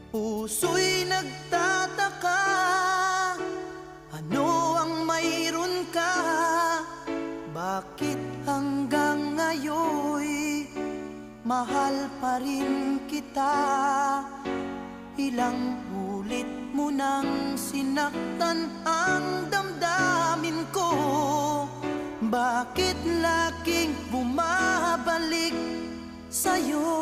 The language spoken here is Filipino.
Puso'y nagtataka, ano ang mayroon ka? Bakit hanggang ngayoy mahal pa rin kita? Ilang ulit mo nang sinaktan ang damdamin ko. Bakit laging bumabalik sa'yo?